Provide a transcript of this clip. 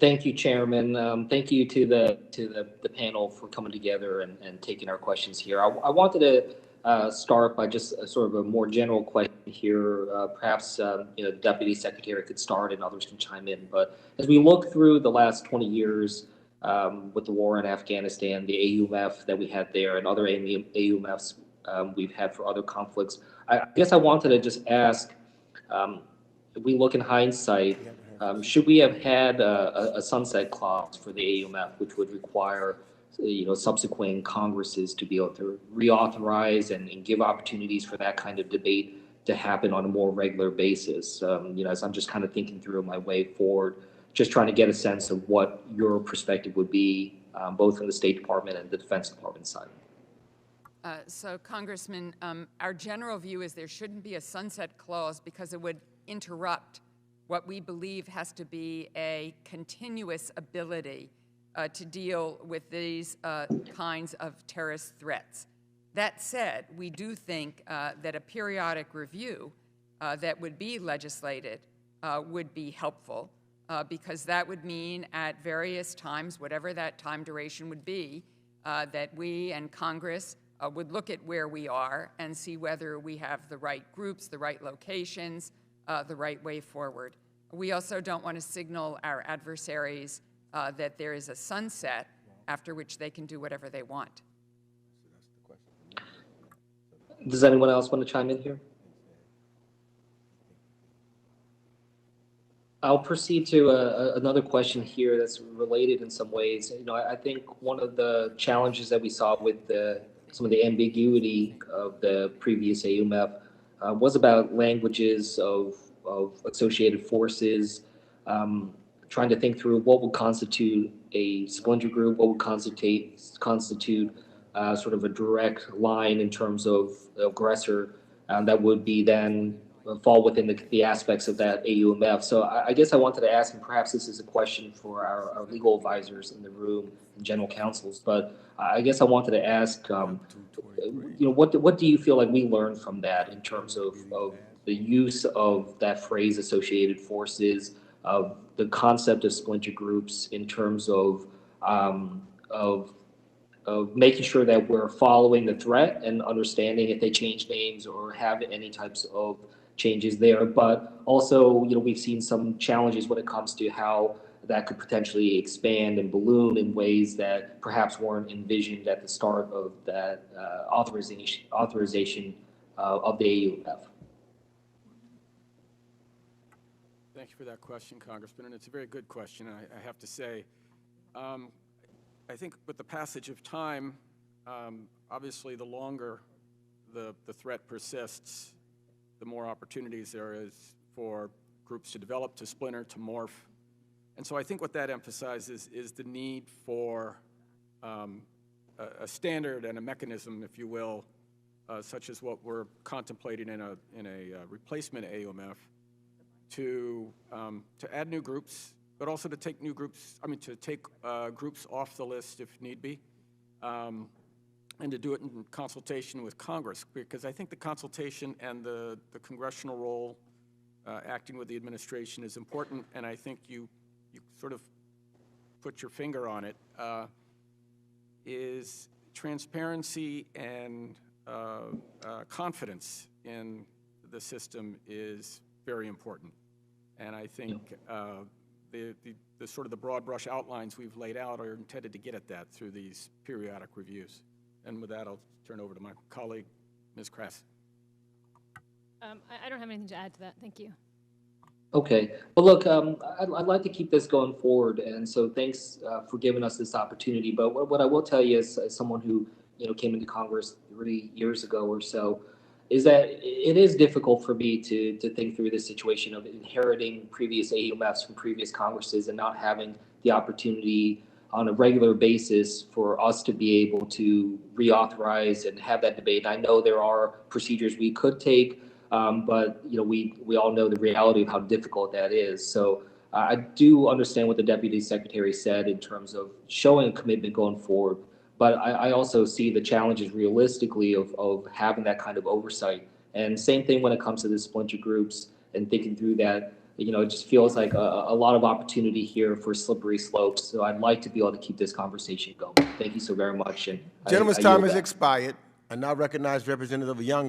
Thank you, Chairman. Thank you to the panel for coming together and taking our questions here. I wanted to start by just a sort of a more general question here. Perhaps Deputy Secretary could start and others can chime in. But as we look through the last 20 years with the war in Afghanistan, the AUMF that we had there, and other AUMFs we've had for other conflicts, I guess I wanted to just ask. If we look in hindsight, should we have had a sunset clause for the AUMF, which would require, subsequent Congresses to be able to reauthorize and give opportunities for that kind of debate to happen on a more regular basis? As I'm just kind of thinking through my way forward, just trying to get a sense of what your perspective would be, both from the State Department and the Defense Department side. So, Congressman, our general view is there shouldn't be a sunset clause because it would interrupt what we believe has to be a continuous ability to deal with these kinds of terrorist threats. That said, we do think that a periodic review that would be legislated would be helpful because that would mean at various times, whatever that time duration would be, that we and Congress would look at where we are and see whether we have the right groups, the right locations, the right way forward. We also don't want to signal our adversaries that there is a sunset after which they can do whatever they want. Does anyone else want to chime in here? I'll proceed to another question here that's related in some ways. I think one of the challenges that we saw with some of the ambiguity of the previous AUMF was about languages of associated forces, trying to think through what would constitute a splinter group, what would constitute sort of a direct line in terms of aggressor that would be then fall within the aspects of that AUMF. So I guess I wanted to ask, and perhaps this is a question for our legal advisors in the room and general counsels, but I guess I wanted to ask, what do you feel like we learned from that in terms of the use of that phrase associated forces, of the concept of splinter groups in terms of making sure that we're following the threat and understanding if they change names or have any types of changes there. But also, we've seen some challenges when it comes to how that could potentially expand and balloon in ways that perhaps weren't envisioned at the start of that authorization of the AUMF. Thank you for that question, Congressman, and it's a very good question. I have to say, I think with the passage of time, obviously the longer the threat persists, the more opportunities there is for groups to develop, to splinter, to morph. And so I think what that emphasizes is the need for a standard and a mechanism, if you will, such as what we're contemplating in a replacement AUMF, to add new groups, but also to take groups off the list if need be, and to do it in consultation with Congress, because I think the consultation and the congressional role acting with the administration is important, and I think you sort of put your finger on it, is transparency and confidence in the system is very important. And I think the sort of the broad brush outlines we've laid out are intended to get at that through these periodic reviews. And with that, I'll turn over to my colleague, Ms. Krass. I don't have anything to add to that. Thank you. Okay. Well, look, I'd like to keep this going forward, and so thanks for giving us this opportunity. But what I will tell you as someone who came into Congress 3 years ago or so, is that it is difficult for me to think through this situation of inheriting previous AUMFs from previous Congresses and not having the opportunity on a regular basis for us to be able to reauthorize and have that debate. I know there are procedures we could take, but we all know the reality of how difficult that is. So I do understand what the Deputy Secretary said in terms of showing a commitment going forward. But I also see the challenges realistically of having that kind of oversight. And same thing when it comes to the splinter groups and thinking through that it just feels like a lot of opportunity here for slippery slopes. So I'd like to be able to keep this conversation going. Thank you so very much. And Gentleman's I time yield has back. expired. I now recognize Representative Young